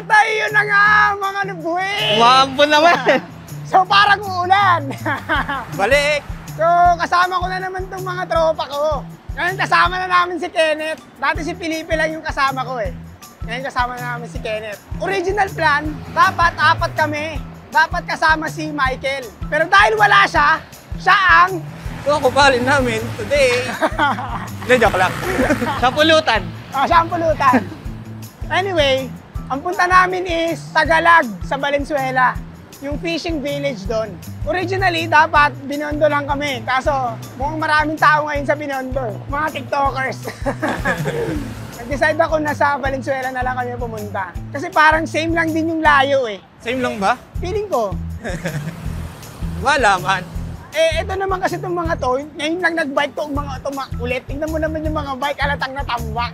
At ayun na nga, mga nabuhay! Umambon naman. So parang uulan. Balik. So kasama ko na naman tong mga tropa ko. Ngayon kasama na namin si Kenneth. Dati si Felipe lang yung kasama ko eh. Ngayon kasama na namin si Kenneth. Original plan, dapat 4 kami. Dapat kasama si Michael. Pero dahil wala siya, siya ang... So, kupalin namin today. Hindi, joke lang. Sa pulutan. Siya ang pulutan. Anyway, ang punta namin is Tagalog sa Valenzuela. Yung fishing village doon. Originally, dapat Binondo lang kami. Kaso, mukhang maraming tao ngayon sa Binondo. Mga TikTokers. Nag-decide ako na sa Valenzuela na lang kami pumunta. Kasi parang same lang din yung layo eh. Same lang ba? Feeling ko. Wala man. Eh, ito naman kasi itong mga to, ngayon lang nag-bike to, mga ulit. Tingnan mo naman yung mga bike, alatang natambak.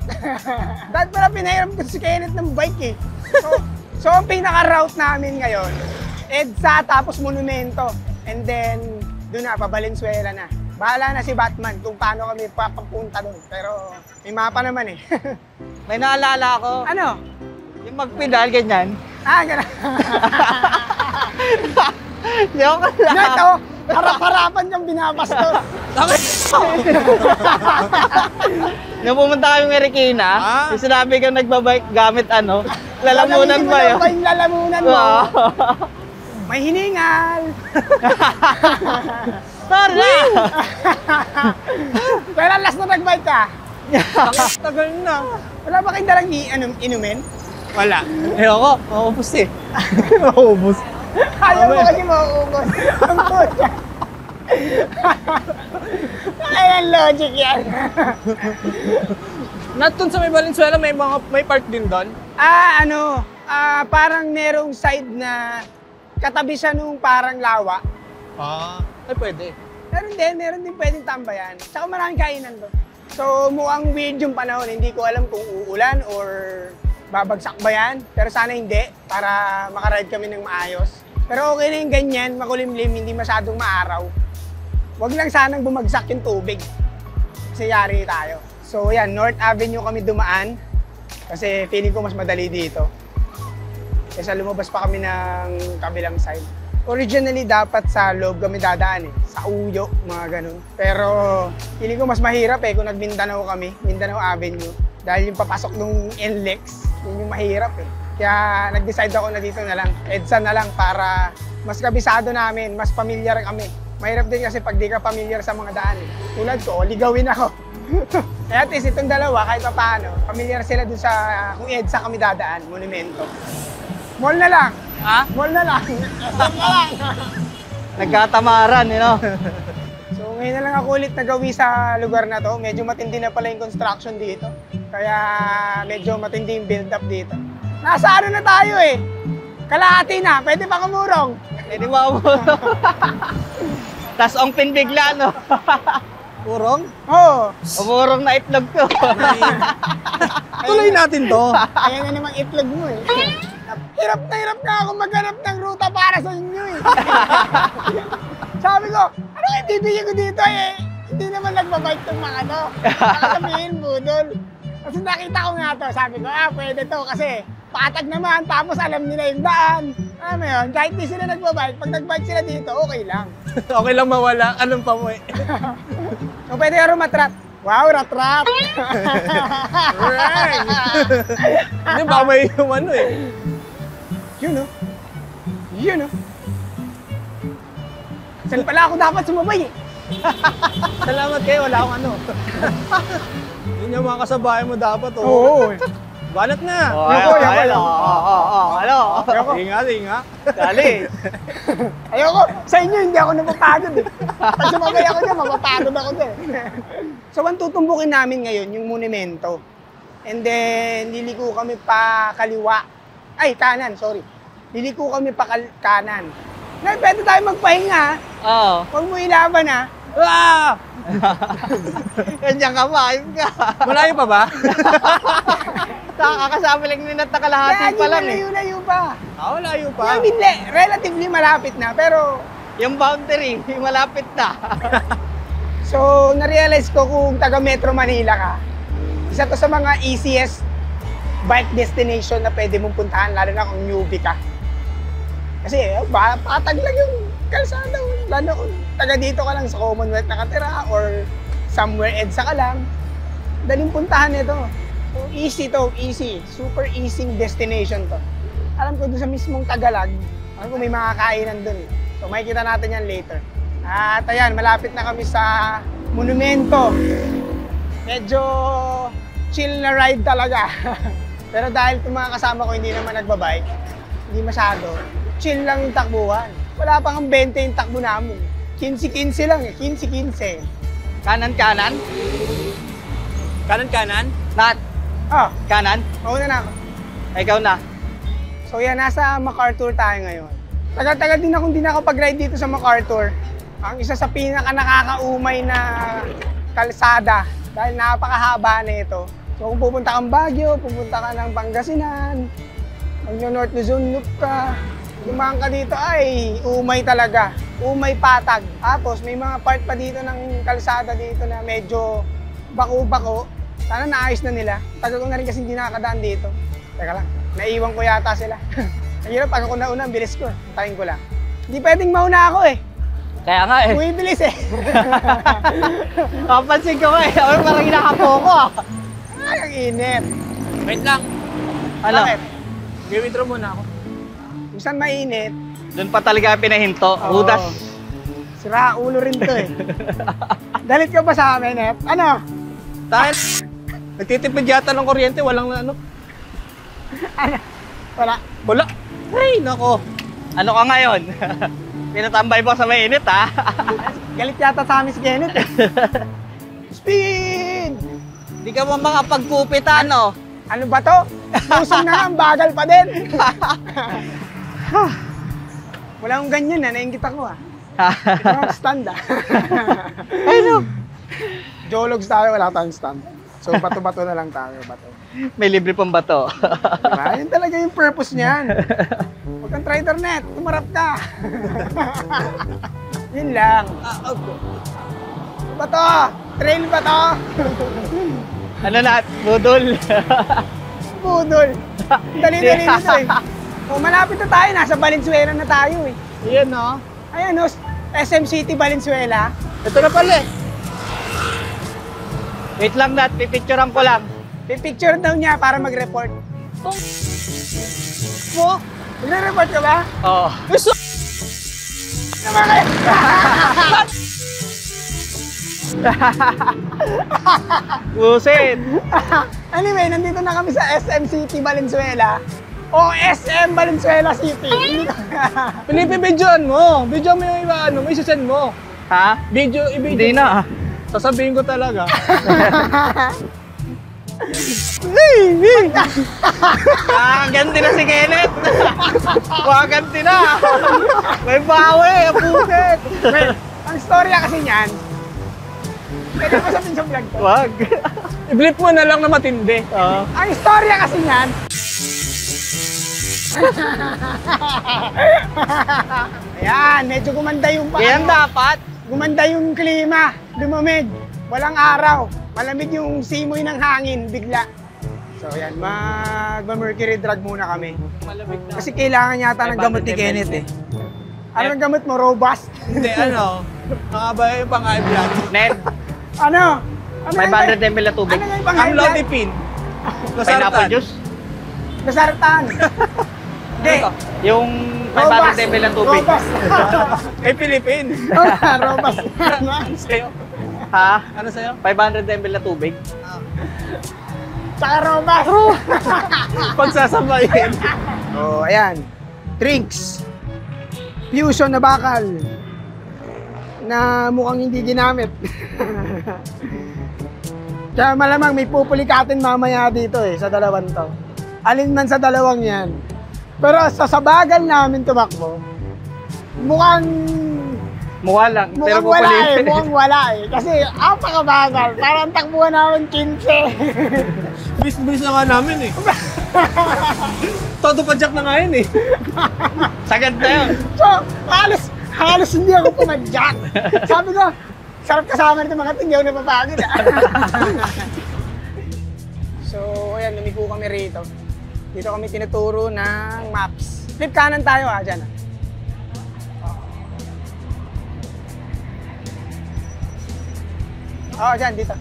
Dahil pala pinahiram ko si Kenneth ng bike eh. So ang pinaka-route namin ngayon, EDSA tapos Monumento. And then, doon na, pa Valenzuela na. Bahala na si Batman kung paano kami papapunta doon. Pero may mapa naman eh. May naalala ako. Ano? Yung magpedal, ganyan. Gano'n. Joke lang. Ito, harap-harapan yung binabastos. Nung pumunta kami Marikina, yung sinabi kang nagbabike gamit ano, lalamunan ba yun? Yung lalamunan mo. May hiningal. Sorry! Pero last na nag-bike ka? Tagal na. Wala ba kayong dalang inumin? Wala. Ayoko, maubos eh. Maubos. Ayaw mo kasi mauubos. Ang puta. Ay, ang logic yan. Natun sa may Valenzuela, may park din doon? Parang merong side na katabi siya nung parang lawa. Ay pwede. Meron din pwedeng tambayan. Saka maraming kainan doon. So mukhang weird yung panahon. Hindi ko alam kung uulan or babagsak ba yan. Pero sana hindi, para makaride kami ng maayos. Pero okay na yung ganyan, makulimlim, hindi masyadong maaraw. Huwag lang sanang bumagsak yung tubig. Kasi yari tayo. So yan, North Avenue kami dumaan. Kasi feeling ko mas madali dito. Kesa lumabas pa kami ng kabilang side. Originally, dapat sa loob kami dadaan eh. Sa Uyo, mga ganun. Pero feeling ko mas mahirap eh kung nag-Mindanao kami, Mindanao Avenue. Dahil yung papasok nung NLEX, yun yung mahirap eh. Kaya nag-decide ako na dito na lang, EDSA na lang para mas kabisado namin, mas familiar kami. Mahirap din kasi pag di ka familiar sa mga daan eh. Tulad ko, ligawin ako. Kaya at least itong dalawa, kahit pa paano, familiar sila dun sa kung EDSA kami dadaan, Monumento. Mall na lang. Mall na lang. Mall na lang. Nagkatamaran, you know? So ngayon na lang ako ulit nagawi sa lugar na to. Medyo matindi na pala yung construction dito. Kaya medyo matindi yung build up dito. Nasa ano na tayo eh. Kalahati na. Pwede pa kumurong. Pwede ba kumurong? Tas ongpin bigla, no? Kurong? Oo. Umurong na itlog ko. Tuloy natin to. Ayan na namang itlog mo eh. Hirap na ako maghanap ng ruta para sa inyo eh. Sabi ko, ano yung bibigyan ko dito eh? Hindi naman nagbabike itong mga to. Baka sabihin, budol. Kasi nakita ko nga to, sabi ko, pwede to kasi patag naman, tapos alam nila yung daan. Alam mo yun, kahit di sila nagbabike, pag nagbike sila dito, okay lang. Okay lang mawala, anong pa mo eh? So pwede ka rumatrat. Wow, rat-rat! Right! Hindi ba may yung ano eh? Yun o. Yun o. Saan pala ako dapat sumabay eh? Salamat kayo, wala akong ano. Yun yung mga kasabayan mo dapat, oh. Oo. Banat na! Ayoko. Ano? Ayoko. Inga. Dali. Ayoko. Sa inyo, hindi ako napapagod eh. Pag sumabay ako dyan, mapapagod ako dyan. So, ang tutumbukin namin ngayon, yung Monumento. And then, liliko kami pa kaliwa. Ay, kanan, sorry. Liliko kami pa kanan. Ngayon, pwede tayo magpahinga. Oo. Huwag mo ilaban ha. Ganyan ka ba? Ayun ka. Malayo pa ba? Kakasama lang ninat na kalahati pa lang eh. Malayo pa. Malayo pa. Hindi, relatively malapit na, pero... Yung boundary, malapit na. So, na-realize ko kung taga Metro Manila ka, isa to sa mga easiest bike destination na pwede mong puntahan, lalo na kung newbie ka. Kasi patag lang yung kalsada. Lalo kung taga dito ka lang sa Commonwealth nakatira or somewhere EDSA ka lang, daling puntahan ito. So, easy to, easy. Super easy destination to. Alam ko doon sa mismong Tagalag, alam ko may mga kainan doon. So makikita natin yan later. At ayan, malapit na kami sa monumento. Medyo chill na ride talaga. Pero dahil itong mga kasama ko hindi naman nagbabike, hindi masyado, chill lang yung takbuhan. Wala pang 20 yung takbo namin. 15-15 lang eh, 15-15. Kanan-kanan? Kanan-kanan? Nat, Ah, kanan? mauna na ako. Ikaw na. So yan, nasa MacArthur tayo ngayon. Tagal-tagal din akong di nakapag-ride dito sa MacArthur. Ang isa sa pinaka nakakaumay na kalsada dahil napakahaba na ito. So kung pupunta kang Baguio, pupunta ka ng Pangasinan, mag-North Luzon Loop ka, dumaan ka dito ay umay talaga. Umay patag. Tapos may mga part pa dito ng kalsada dito na medyo bako-bako. Sana naayos na nila. Tagal ko na rin kasi hindi nakakadaan dito. Teka lang, naiwan ko yata sila. Ang hirap, pag ako nauna, ang bilis ko. Tayin ko lang. Hindi pwedeng mauna ako eh. Kaya nga eh. Bumibilis eh. Kapansin ko nga eh. Ako parang hinakapoko ah. Ay, ang init. Wait lang. Ano? Bakit? Gi-withdraw muna ako. Kung saan mainit, Doon pa talaga pinahinto. Oo. Hudas. sira ulo rin to eh. Dalit ka ba sa amin, Nep? Ano? Dahil nagtitipid yata ng kuryente, walang ano. Ano? Wala. Wala. Ay, nako. Ano ka ngayon? Pinatambay mo sa mainit ha? Galit yata sa amin si Kenneth eh. Speed! Hindi ka ba makapagkupit ano? Ano ba to? Pusong na nga, ang bagal pa din. Wala akong ganyan na, nainggit ako ah. Walang stand ah. Ano? Jologs tayo, wala tayong stand. So bato-bato na lang tayo, bato. May libre pang bato. Diba? Yun talaga yung purpose niyan. Huwag kang try internet, tumarap ka. Yun lang. Bato! Trail ba to? Ano na? Budol. Budol. Dali-dali nito eh. O, malapit na tayo, nasa Valenzuela na tayo eh. Iyan, no? Ayan o, SM City, Valenzuela. Ito na pala eh. Wait lang Nat, pipicturean ko lang. Pipicture daw niya para mag-report. Mo? Magre-report ka ba? Oo. Gusto! Naman kayo. Buset. Anyway, nandito na kami sa SM City, Valenzuela. O SM Valenzuela City. Felipe, videoan mo. Video mo yung iba, ano, may sisend mo. Ha? Video, i-video. Hindi na. Sasabihin ko talaga. Ganti na si Kenneth. Ganti na. May bawi, buset. Well, ang storya kasi niyan, pwede ko sabihin sa vlog ko. Wag. I-blip mo na lang na matindi. Ang storya kasi niyan, ayan, medyo gumanda yung Yan dapat. Gumanda yung klima, lumamig, walang araw, malamig yung simoy ng hangin, bigla. So yan, mag-mercury drug muna kami. Malamig na. Kasi kailangan yata ng gamot ni Kenneth eh. Ano ang gamot mo? Robust? Hindi, ano. Nakabaya yung pang-high blood. Ned, Ano? Ano 500 ml na tubig. Ano nga yung pang-high blood? Amlodipine. Pineapple juice. Nasartan. Hindi. Yung 500 ml na tubig. Robust. Kay Philippine. Robust. Ano sa'yo? Ha? Ano sa'yo? 500 ml na tubig. Tsaka robust. Pagsasabayin. Oh, ayan. Drinks. Fusion na bakal. Na mukhang hindi ginamit. Kaya malamang may pupulikatin mamaya dito eh, sa dalawang to. Alin man sa dalawang yan. Pero sa bagal namin tumakbo, mukhang Pero wala eh, pupulitin. mukhang wala eh. Kasi apakabagal, parang takbuhan namin 15. Bis-bis na nga namin eh. Todo padyak na nga yun eh. Sagad na yun. So, halos hindi ako pumadyak. Sabi ko, sarap kasama nito mga hindi ako napapagod. So, ayan, lumiko kami rito. Dito kami tinuturo ng maps. Flip kanan tayo dyan. Dyan, dito.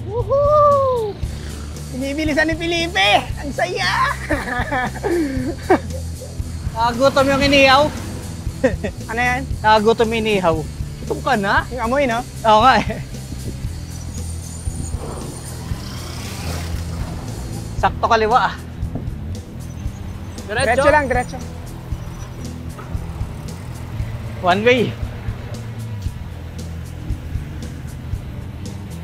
Woohoo! Binibilisan ni Felipe! Ang saya! Nakagutom yung inihaw. Ano yan? Nakagutom yung inihaw. Gutom ka na? Yung amoy, no? Oo nga eh. Sakto kaliwa ah. Diretso lang, diretso. One way.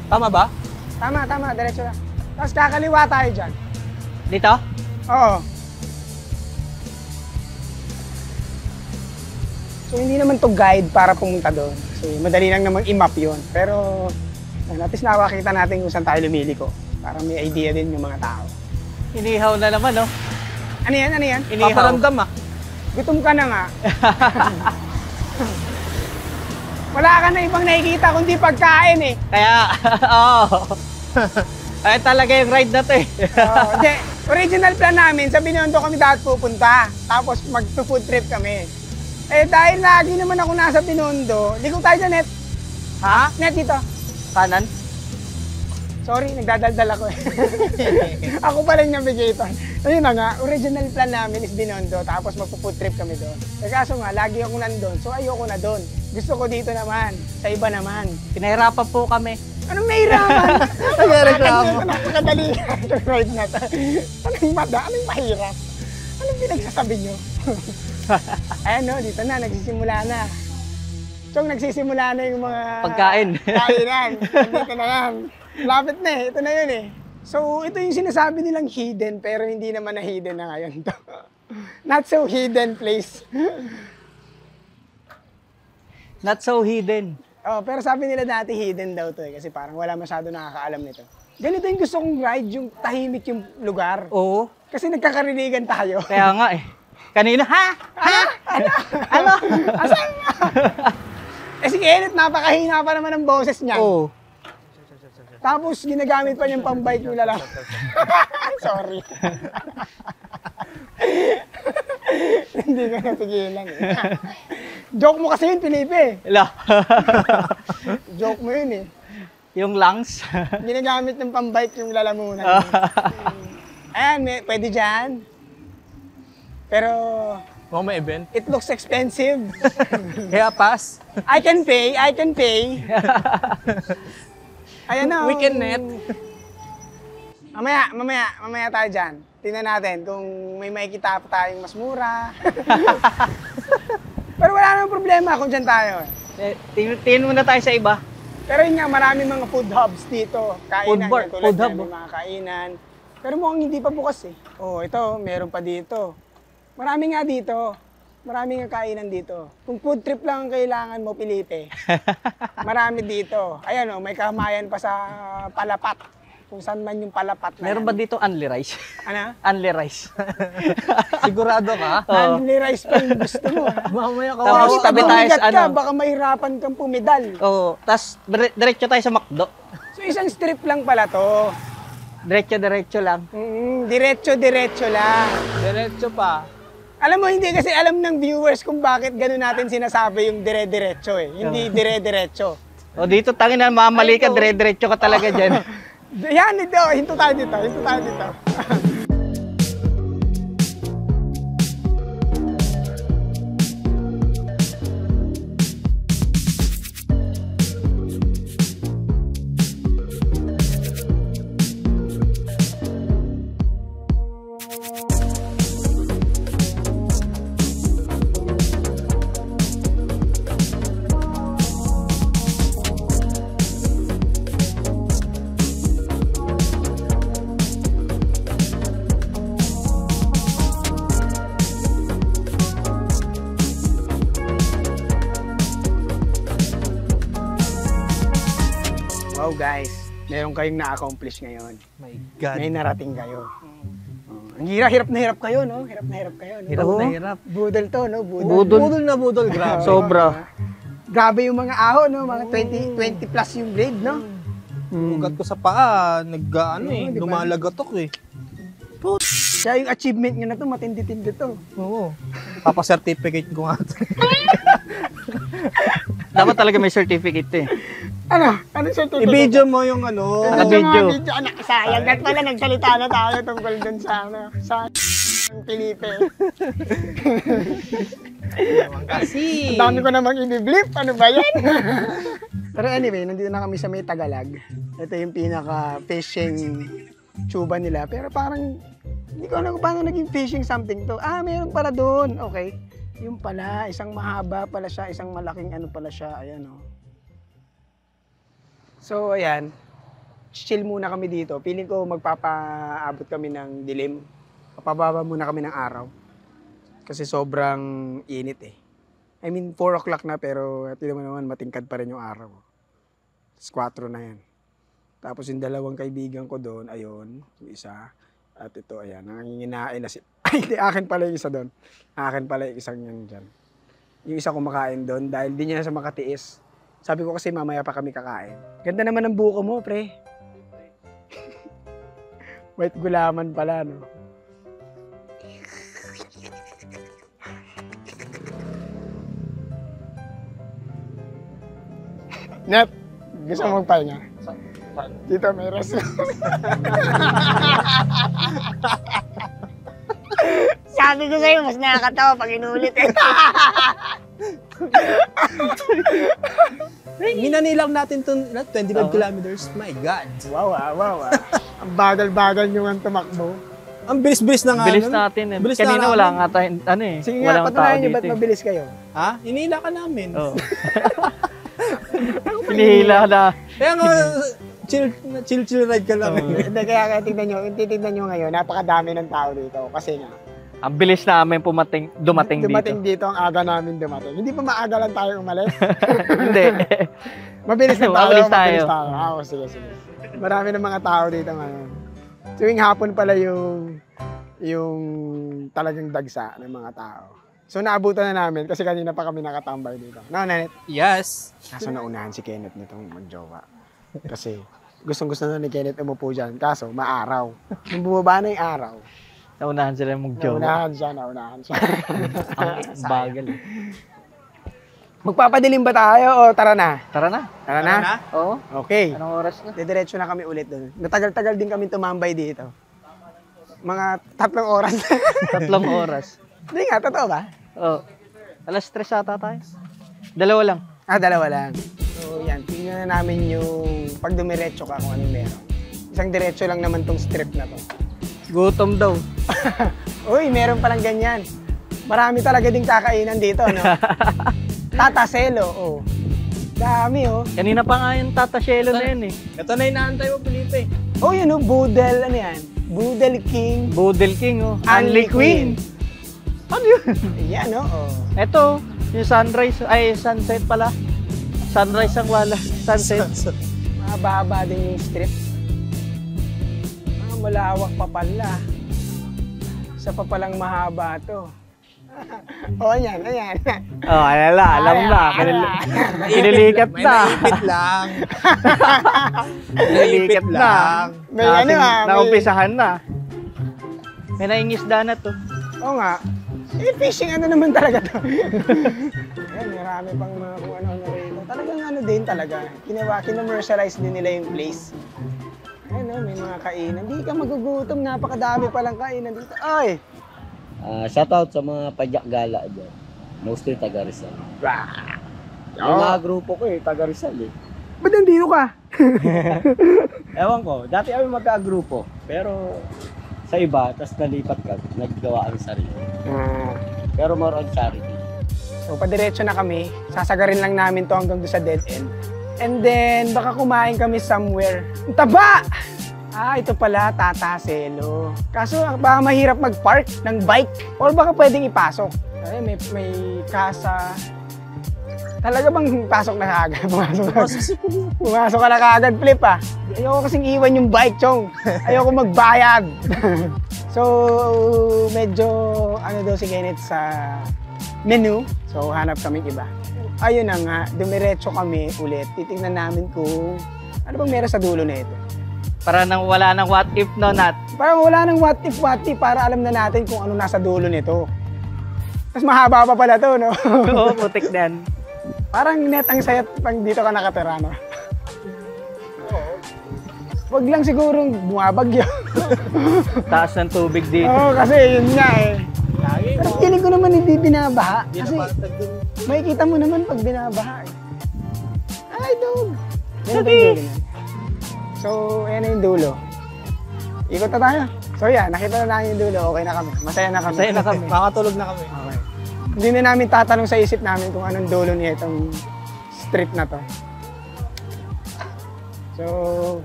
Tama ba? Tama, diretso lang. Tapos kakaliwa tayo dyan. Dito? Oo. So hindi naman to guide para pumunta doon. Kasi madali lang namang i-map yun. Pero at least nakakita natin kung saan tayo lumiliko. Para may idea din yung mga tao. Inihaw na naman no? Ano yan? Ano yan? Inihaw. Paparamdam ah. Gutom ka na nga. Wala ka na ibang nakikita kundi pagkain eh. Kaya, oo. Ay talaga yung ride na to eh. Hindi, original plan namin, sa Binondo kami dapat pupunta. Tapos mag-food trip kami. Eh dahil lagi naman ako nasa Binondo, ligo tayo sa net. Ha? Net dito. Kanan? Sorry, nagdadaldal ako eh. Ako pala yung navigator. Ayun na nga, original plan namin is Binondo, tapos magpo-food trip kami doon. Eh kaso nga, lagi ako nandun, so ayoko na doon. Gusto ko dito naman, sa iba naman. Pinahirapan po kami. Anong may hirapan? Nagreklamo. Napakadali itong ride na to. Anong mahirap? Anong pinagsasabi nyo? Ayan no, dito na, nagsisimula na. Chong, nagsisimula na yung mga... Pagkain. Kainan. Dito na yan. Lapit na eh. Ito na yun eh. So, ito yung sinasabi nilang hidden, pero hindi naman na hidden na ngayon to. Not so hidden place. Not so hidden. Oh, pero sabi nila dati hidden daw to eh, kasi parang wala masyado nakakaalam nito. Ganito yung gusto kong ride, yung tahimik yung lugar. Oo. Kasi nagkakarinigan tayo. Kaya nga eh. Kanina, ha? Ha? Ano? Asan mo? Eh si Kenneth, napakahina pa naman ang boses niya. Oo. Tapos ginagamit pa niyang pambike nila lang. Sorry. Hindi ko napigilan eh. Joke mo kasi yun, Felipe. Ila. Joke mo yun eh. Yung lungs. Ginagamit ng pambike yung lalamunan. Ayan, pwede dyan. Pero Mukhang may event. it looks expensive. Kaya pass. I can pay. Ayan na. Weekend net. Mamaya tayo dyan. Tingnan natin kung may makikita pa tayong mas mura. Pero wala namang problema kung dyan tayo. Tingin muna tayo sa iba. Pero yun nga, marami mga food hubs dito. Kainan, Food bar, yan, tulad food yan, hub, may mga kainan. Pero mukhang hindi pa bukas eh. Oh, ito, meron pa dito. Marami nga dito. Marami nga kainan dito. Kung food trip lang ang kailangan mo, Felipe, marami dito. Ayan o, may kamayan pa sa Palapat. Kung saan man yung Palapat na Meron yan. ba dito only rice? Ano? Only rice. Sigurado ka? Oo. Only rice pa yung gusto mo. Mamaya ka. Tapos Kung tabi tayo bumigat sa ka, ano. baka mahirapan kang pumidal. Oo. Tapos diretso tayo sa McDo. So isang strip lang pala to. Diretso lang. Diretso lang. Diretso pa. Alam mo, hindi kasi alam ng viewers kung bakit gano'n natin sinasabi yung dire-diretso eh. Hindi dire-diretso. O dito, tangin na, mamali ka, Ay, no. diretso ka talaga dyan. Yan, ito. Hinto tayo dito. Wow guys, meron kayong na-accomplish ngayon. My God. May narating kayo. Ang hirap na hirap kayo, no? Hirap na hirap kayo, no? Hirap Oo. na hirap. Budol to, no? Budol na budol, grabe. Sobra. Grabe yung mga ahon, no? Mga 20 plus yung blade, no? Ugat ko sa paa, Di ba? lumalagatok eh. Kaya yung achievement nyo na to, matindi-tindi to. Oo. Papa-certificate ko nga. Dapat talaga may certificate eh. Ano? Ano certificate? I-video mo yung ano. Video. Anak, sayang. At pala nagsalita na tayo tungkol dun sa ano. Sa Felipe. Kasi. Ang dami ko namang i-blip. Ano ba yan? Pero anyway, nandito na kami sa may Tagalag. Ito yung pinaka-fishing tuba nila. Pero parang, hindi ko alam kung paano naging fishing something to. Ah, meron pala doon. Okay. Yung pala, isang mahaba pala siya, isang malaking ano pala siya. Ayan o. So, ayan. Chill muna kami dito. Feeling ko magpapaabot kami ng dilim. Papababa muna kami ng araw. Kasi sobrang init eh. I mean, 4 o'clock na pero tingnan mo naman matingkad pa rin yung araw. 4 na yan. Tapos yung dalawang kaibigan ko doon, ayun, yung isa. At ito, ayan, nanginginain na si... Ay, hindi, akin pala yung isa doon. Akin pala yung isang yan dyan. Yung isa kumakain doon dahil di niya na siya makatiis. Sabi ko kasi mamaya pa kami kakain. Ganda naman ng buko mo, pre. White gulaman pala, no? Net, gusto mo magpahinga? Dito may restaurant. Sabi ko sa'yo, mas nakakatawa pag inulit eh. Minanilang natin itong 25 kilometers. My God. Wow. Ang bagal-bagal nyo ang tumakbo. Ang bilis-bilis na nga. Bilis natin eh. Bilis na Kanina namin. wala nga tayo, ano eh. Sige nga, Walang tao patunayan nyo dito ba't eh. mabilis kayo? Ha? Inila ka namin. Oo. Pinihila na. Kaya nga, chill ride ka lang. Hindi, kaya titignan nyo ngayon, napakadami ng tao dito. Kasi nga, Ang bilis namin dumating dito dito. ang aga namin dumating. Hindi pa maaga lang tayo umalis. Hindi. Mabilis na tayo. Mabilis tayo. Ah, sige. Marami ng mga tao dito ngayon. Tuwing hapon pala yung talagang dagsa ng mga tao. So naabutan na namin kasi kanina pa kami nakatambay dito. No, Nanet? Yes. Kaso naunahan si Kenneth nitong magjowa. Kasi gustong-gusto na ni Kenneth umupo dyan. Kaso maaraw. Nung bumaba na yung araw, Naunahan sila mag-jowa. naunahan siya. Ang bagal. Magpapadilim ba tayo o tara na? Tara na. Tara na? Oo. Okay. Anong oras na? Didiretso na kami ulit doon. Natagal-tagal din kami tumambay dito. Mga 3 oras. 3 oras. Hindi nga, totoo ba? Oo. Alas 3 ata tayo. 2 lang. Ah, 2 lang. So yan, tingnan na namin yung pag dumiretso ka kung anong meron. Isang diretso lang naman tong strip na to. Gutom daw. Uy, meron palang ganyan. Marami talaga ding kakainan dito, no? Tataselo, oh. Dami, oh. Kanina pa nga yung tatashelo na yun eh. Ito na inaantay mo, Felipe. Oh, yun, oh, Boodle, ano yan? Boodle King. Boodle King oh. Unli Queen. Ano yun? Yan, oh. Ito, yung sunrise, ay sunset pala. Sunrise ang wala. Sunset. Mahaba din yung strip. Malawak pa pala. Isa pa palang mahaba to. Oh, ayan. Oh, alam na. Kinilikat May na. naipit lang. Kinilikat na. May ano Naumpisahan na. May naingisda na to. Oo nga. Fishing ano naman talaga to. Ayan, marami pang mga kung ano rito. Talagang ano din talaga. Kina-commercialize din nila yung place. Ayan, may mga kainan. Hindi ka magugutom. Napakadami palang kainan dito. Ay! Shoutout sa mga padyak gala dyan. Mostly taga Rizal. Rah! Yung mga grupo ko taga Rizal eh. Ba't nandito ka? Ewan ko, dati kami magka-grupo. Pero sa iba, tas nalipat ka, naggawa ang sarili. Pero more on charity. So, padiretso na kami. Sasagarin lang namin to hanggang doon sa dead end. And then, baka kumain kami somewhere. Ang taba! Ah, ito pala, Tataselo. Kaso, baka mahirap mag-park ng bike. Or baka pwedeng ipasok. Ay, may kasa. Talaga bang pasok na kaagad? Pumasok ka na kaagad, Flip ah. Ayoko kasing iwan yung bike, Chong. Ayoko magbayad. So, medyo, ano daw si Kenneth sa menu. So, hanap kaming iba. Ayun na nga, dumiretso kami ulit. Titignan namin kung Ano bang meron sa dulo na ito? Para nang wala nang what if no not. Parang wala nang what if, para alam na natin kung ano nasa dulo nito. Mas mahaba pa pala to, no? Oo, putik na yan. Parang net ang saya pag dito ka nakatira, no? Wag lang sigurong bumabagyo. Taas ng tubig dito. Oo, kasi yun nga eh. Pero feeling ko naman hindi binabaha. Kasi makikita mo naman pag binabaha eh. Ay, dog! Yan ba yung dulo niyan? So, ayan na yung dulo. Ikot na tayo. So yan, nakita na namin yung dulo. Okay na kami. Masaya na kami. Masaya na kami. Makakatulog na kami. Okay. Hindi na namin tatanong sa isip namin kung anong dulo niya itong street na to. So,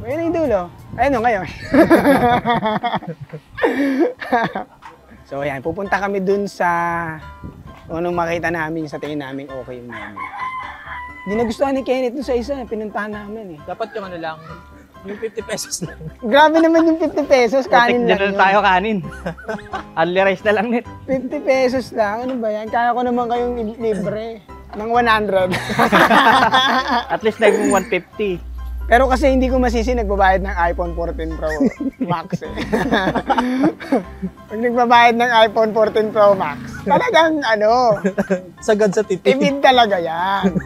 ayun na yung dulo. Ayun o, ngayon. So, ayan. Pupunta kami dun sa kung anong makita namin sa tingin namin okay yung namin. Hindi nagustuhan ni Kenneth dun sa isa. Pinuntahan namin eh. Dapat yung ano lang, yung 50 pesos lang. Grabe naman yung 50 pesos. Kanin lang Putik, yun. tayo kanin. Only rice na lang net. 50 pesos lang. Ano ba yan? Kaya ko naman kayong libre ng 100. At least naging 150. Pero kasi hindi ko masisi nagbabayad ng iPhone 14 Pro Max eh. Pag nagbabayad ng iPhone 14 Pro Max, talagang ano, Sagad sa titi. timid talaga yan.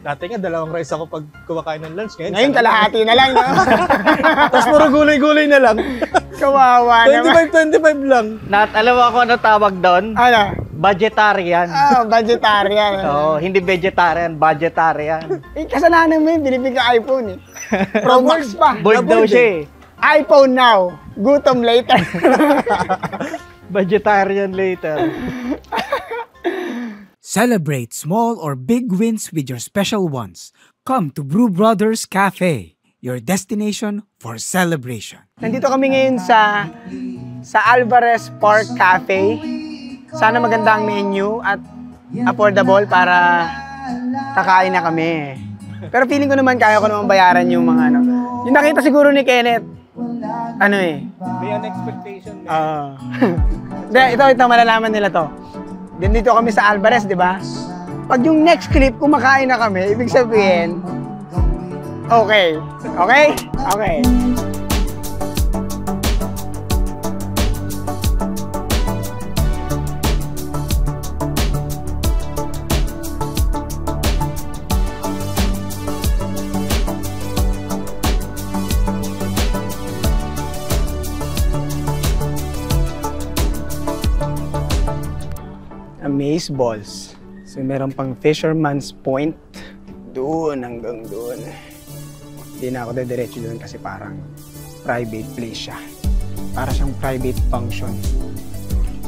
Dati nga, 2 rice ako pag kumakain ng lunch. Ngayon kalahati na lang, no? Tapos puro gulay-gulay na lang. Kawawa naman. 25 lang. Nat, alam mo ako ano tawag doon? Ano? Vegetarian. Vegetarian. Oo, hindi vegetarian, vegetarian. Eh, kasalanan mo yun, binibig ka iPhone eh. Pro Max pa. Bold daw siya eh. iPhone now, gutom later. Vegetarian later. Celebrate small or big wins with your special ones. Come to Brew Brothers Cafe, your destination for celebration. Nandito kami ngayon sa Alvarez Park Cafe. Sana maganda ang menu at affordable para kakain na kami. Pero feeling ko naman kaya ko naman bayaran yung mga ano. Yung nakita siguro ni Kenneth, ano eh. May an expectation. Ito, malalaman nila to. Dito kami sa Alvarez, di ba? Pag yung next clip, kumakain na kami, ibig sabihin, okay. Okay? Okay. Amaze Balls. So meron pang Fisherman's Point. Doon hanggang doon. Hindi na ako dediretso doon kasi parang private place siya. Para siyang private function.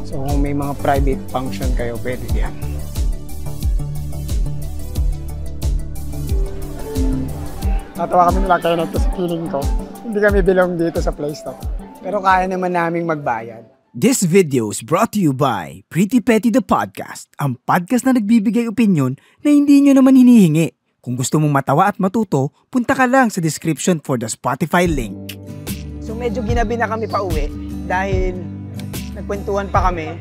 So kung may mga private function kayo, pwede yan. Natawa kami nila kayo nito sa feeling ko. Hindi kami belong dito sa place to. Pero kaya naman naming magbayad. This video is brought to you by Pretty Petty the Podcast, ang podcast na nagbibigay opinyon na hindi nyo naman hinihingi. Kung gusto mong matawa at matuto, punta ka lang sa description for the Spotify link. So medyo ginabi na kami pa uwi dahil nagkwentuhan pa kami.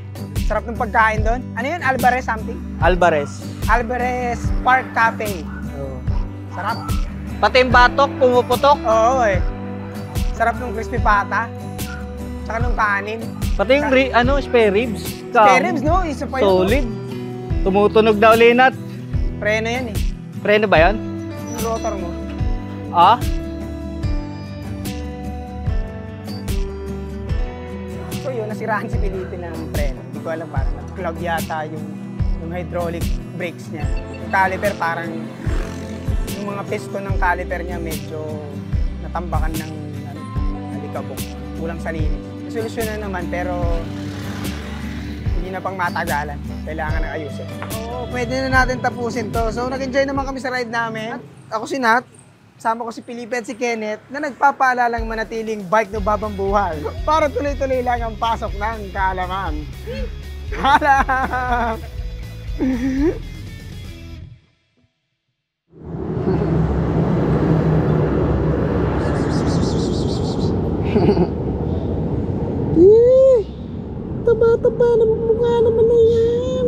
Sarap ng pagkain doon. Ano yun? Alvarez something? Alvarez. Alvarez Park Cafe. Sarap. Pati yung batok, pumuputok. Oo eh. Sarap ng crispy pata. Saka ng kanin. Pati yung spare ribs. Spare ribs, no? Isa pa yun. Solid. Tumutunog na uli nat. Preno yan eh. Preno ba yan? Yung rotor mo. Ah? So yun, nasirahan si Felipe ng preno. Hindi ko alam, parang nag-clog yata yung hydraulic brakes niya. Yung caliper parang, yung mga piston ng caliper niya medyo natambakan ng alikabok. Kulang sa linis. Solusyon na naman pero hindi na pang matagalan. Kailangan na ayusin. Oo, pwede na natin tapusin to. So nag-enjoy naman kami sa ride namin. Ako si Nat, kasama ko si Felipe at si Kenneth na nagpapaalalang manatiling bike no babambuhay para tuloy-tuloy lang ang pasok ng kaalaman. Kalam! Taba-taba na mukha naman na yan.